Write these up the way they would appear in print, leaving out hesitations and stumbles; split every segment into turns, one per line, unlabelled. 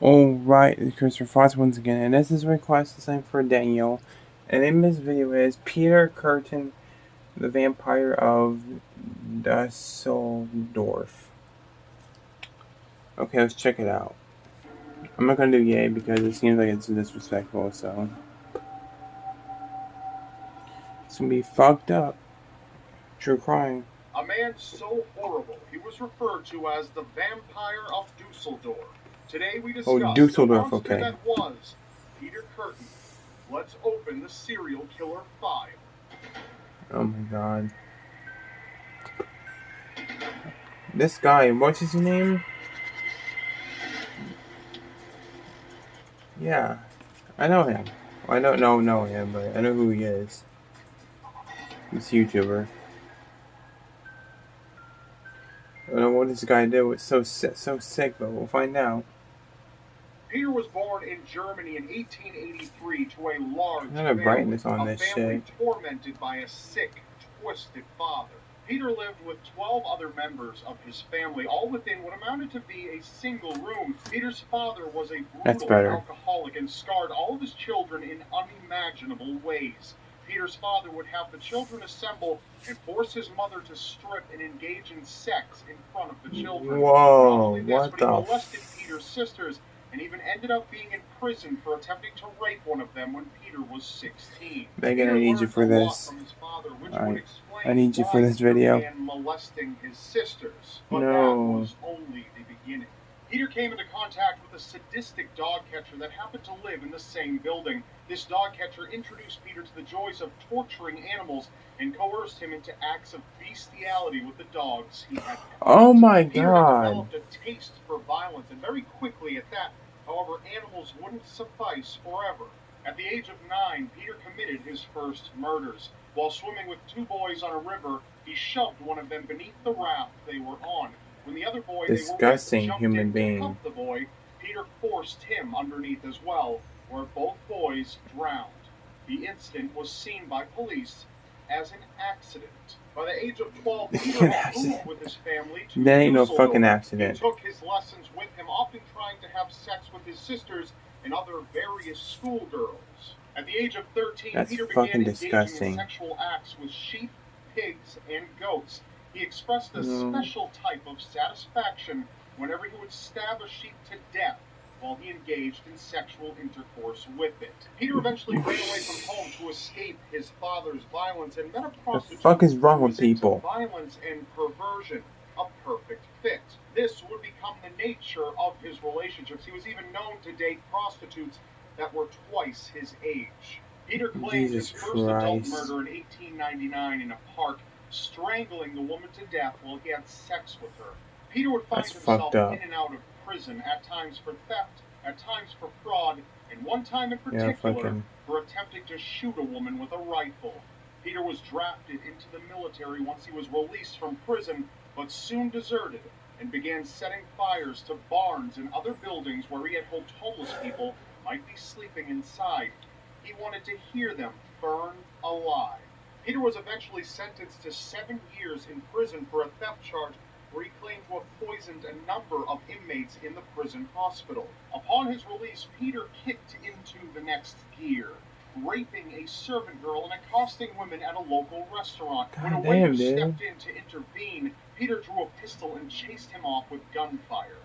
Alright, it's Christopher Fox once again, and this is a request assigned for Daniel. And in this video is Peter Curtin, the Vampire of Dusseldorf. Okay, let's check it out. I'm not gonna do yay because it seems like it's disrespectful, so it's gonna be fucked up. True crime.
A man so horrible, he was referred to as the Vampire of Dusseldorf. Today we discuss the
Dusseldorf,
monster
okay.
that was Peter Curtin. Let's open the serial killer file.
Oh my god. This guy, what's his name? Yeah, I know him. I don't know him, but I know who he is. He's a YouTuber. I don't know what this guy did. It's so sick, but we'll find out.
Peter was born in Germany in 1883 to a large
Not a brightness on this
family
shit.
tormented by a sick, twisted father. Peter lived with 12 other members of his family, all within what amounted to be a single room. Peter's father was a brutal alcoholic and scarred all of his children in unimaginable ways. Peter's father would have the children assemble and force his mother to strip and engage in sex in front of the children.
Whoa, what
but
the
he molested Peter's sisters and even ended up being in prison for attempting to rape one of them when Peter was 16.
Megan,
Peter
I need you for this.
from his father, which
Alright,
would explain
I need you for this
Peter
video.
began molesting his sisters, but
No.
that was only the beginning. Peter came into contact with a sadistic dog catcher that happened to live in the same building. This dog catcher introduced Peter to the joys of torturing animals and coerced him into acts of bestiality with the dogs he had.
Oh my
Peter
god.
had developed a taste for violence, and very quickly at that. However, animals wouldn't suffice forever. At the age of 9, Peter committed his first murders. While swimming with 2 boys on a river, he shoved one of them beneath the raft they were on. When the other boy
disgusting
jumped
human
in
being.
to help the boy, Peter forced him underneath as well, where both boys drowned. The incident was seen by police as an accident. By the age of 12, Peter had moved with his family to
That ain't no
Dusseldorf.
fucking accident.
He took his lessons with him, often trying to have sex with his sisters and other various schoolgirls. At the age of 13, Peter began engaging in sexual acts with sheep, pigs, and goats. He expressed a special type of satisfaction whenever he would stab a sheep to death while he engaged in sexual intercourse with it. Peter eventually ran away from home to escape his father's violence and met a prostitute.
The fuck is wrong with people?
Violence and perversion, a perfect fit. This would become the nature of his relationships. He was even known to date prostitutes that were twice his age. Peter claimed his first adult murder in 1899 in a park, strangling the woman to death while he had sex with her. Peter would find himself in and out of prison, at times for theft, at times for fraud, and one time in particular for attempting to shoot a woman with a rifle. Peter was drafted into the military once he was released from prison, but soon deserted and began setting fires to barns and other buildings where he had hoped homeless people might be sleeping inside. He wanted to hear them burn alive. Peter was eventually sentenced to 7 years in prison for a theft charge where he claimed to have poisoned a number of inmates in the prison hospital. Upon his release, Peter kicked into the next gear, raping a servant girl and accosting women at a local restaurant. When a waiter stepped in to intervene, Peter drew a pistol and chased him off with gunfire.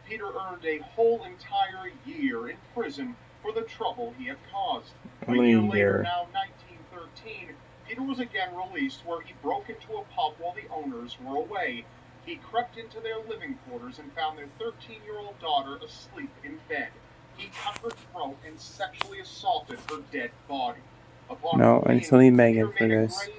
Peter earned a whole entire year in prison for the trouble he had caused. A year later, now 1913, Peter was again released, where he broke into a pub while the owners were away. He crept into their living quarters and found their 13-year-old daughter asleep in bed. He cut her throat and sexually assaulted her dead body. And so need Megan for this.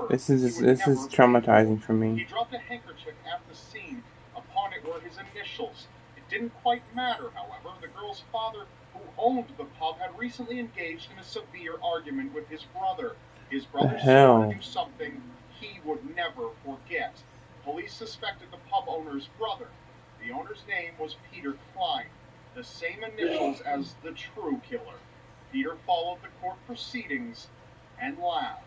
This is traumatizing for me. He dropped a handkerchief at the scene. Upon it were his initials. It didn't quite matter, however. The girl's father, who owned the pub, had recently engaged in a severe argument with his brother. His brother swore to do something he would never forget. Police suspected the pub owner's brother. The owner's name was Peter Klein, the same initials as the true killer. Peter followed the court proceedings and laughed.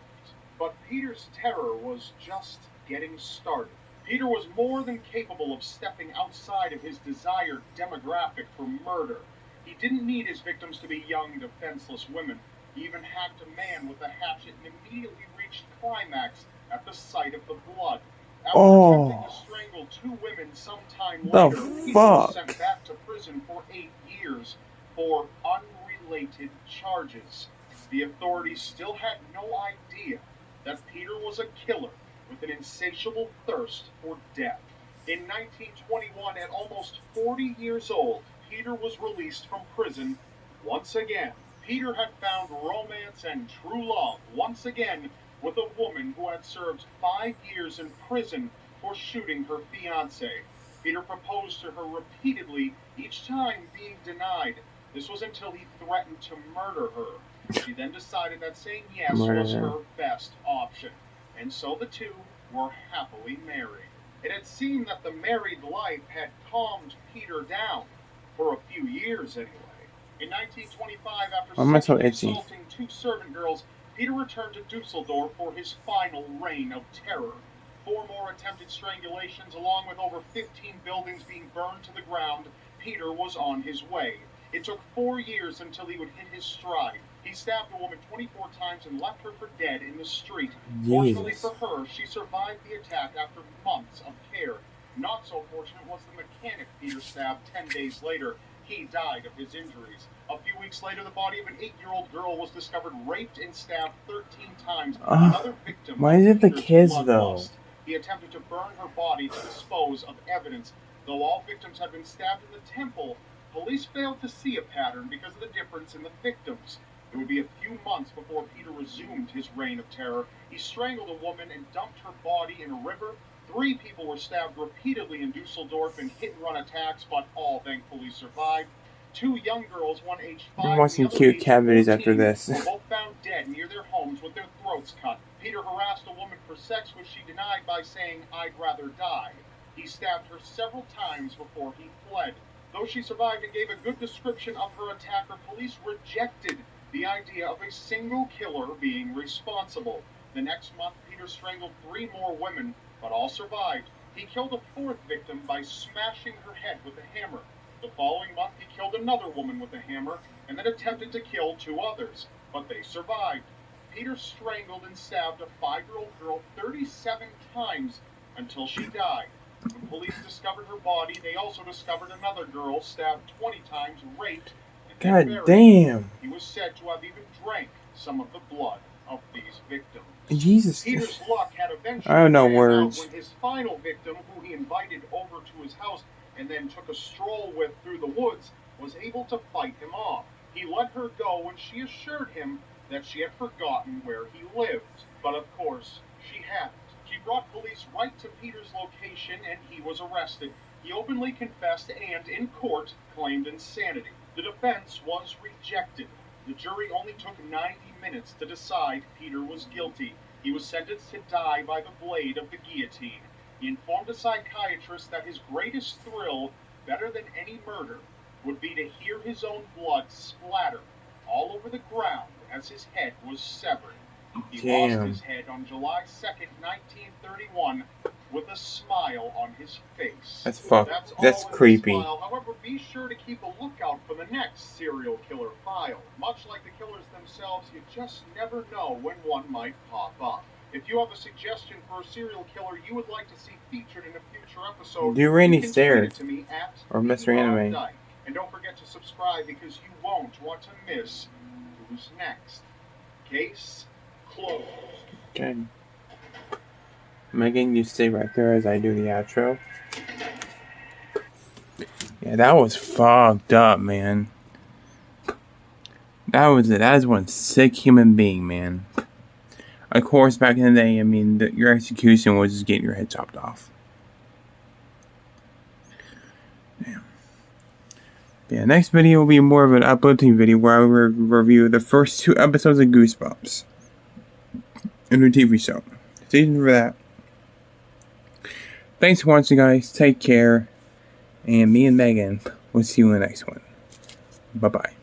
But Peter's terror was just getting started. Peter was more than capable of stepping outside of his desired demographic for murder. He didn't need his victims to be young, defenseless women. He even hacked a man with a hatchet and immediately reached climax at the sight of the blood. After attempting to strangle 2 women sometime later, Peter was sent back to prison for 8 years for unrelated charges. The authorities still had no idea that Peter was a killer with an insatiable thirst for death. In 1921, at almost 40 years old, Peter was released from prison once again. Peter had found romance and true love once again with a woman who had served 5 years in prison for shooting her fiancé. Peter proposed to her repeatedly, each time being denied. This was until he threatened to murder her. She then decided that saying yes was her best option, and so the two were happily married. It had seemed that the married life had calmed Peter down, for a few years anyway. In 1925, after sexually assaulting 2 servant girls, Peter returned to Dusseldorf for his final reign of terror. 4 more attempted strangulations, along with over 15 buildings being burned to the ground. Peter was on his way. It took 4 years until he would hit his stride. He stabbed a woman 24 times and left her for dead in the street. Fortunately for her, she survived the attack after months of care. Not so fortunate was the mechanic Peter stabbed 10 days later. He died of his injuries. A few weeks later, the body of an 8-year-old girl was discovered raped and stabbed 13 times. Another victim.
Why is it the kids, though?
Lust. He attempted to burn her body to dispose of evidence. Though all victims had been stabbed in the temple, police failed to see a pattern because of the difference in the victims. It would be a few months before Peter resumed his reign of terror. He strangled a woman and dumped her body in a river. 3 people were stabbed repeatedly in Dusseldorf in hit-and-run attacks, but all thankfully survived. 2 young girls, one aged 5
and watching cute cat videos after this.
were both found dead near their homes with their throats cut. Peter harassed a woman for sex, which she denied by saying, "I'd rather die." He stabbed her several times before he fled. Though she survived and gave a good description of her attacker, police rejected the idea of a single killer being responsible. The next month, Peter strangled 3 more women, but all survived. He killed a 4th victim by smashing her head with a hammer. The following month, he killed another woman with a hammer, and then attempted to kill 2 others, but they survived. Peter strangled and stabbed a 5-year-old girl 37 times until she died. When police discovered her body, they also discovered another girl stabbed 20 times, raped, and then buried.
Damn.
He was said to have even drank some of the blood of these victims.
Jesus.
Peter's luck had eventually
I have no
ran out
words.
when his final victim, who he invited over to his house and then took a stroll with through the woods, was able to fight him off. He let her go when she assured him that she had forgotten where he lived. But of course, she hadn't. She brought police right to Peter's location and he was arrested. He openly confessed and, in court, claimed insanity. The defense was rejected. The jury only took 90 minutes to decide Peter was guilty. He was sentenced to die by the blade of the guillotine. He informed a psychiatrist that his greatest thrill, better than any murder, would be to hear his own blood splatter all over the ground as his head was severed. He lost his head on July 2nd, 1931, with a smile on his face.
That's creepy.
However, be sure to keep a lookout for the next serial killer file. Much like the killers themselves, you just never know when one might pop up. If you have a suggestion for a serial killer you would like to see featured in a future episode,
do Rainy
you can
Stairs
tweet it to me at
or Mr. Anime.
And don't forget to subscribe because you won't want to miss who's next. Case closed.
Okay. Megan, you stay right there as I do the outro. Yeah, that was fucked up, man. That is one sick human being, man. Of course, back in the day, I mean, your execution was just getting your head chopped off. Damn. Yeah, next video will be more of an uplifting video where I will review the first 2 episodes of Goosebumps. A new TV show. Stay tuned for that. Thanks for watching, guys. Take care. And me and Megan will see you in the next one. Bye-bye.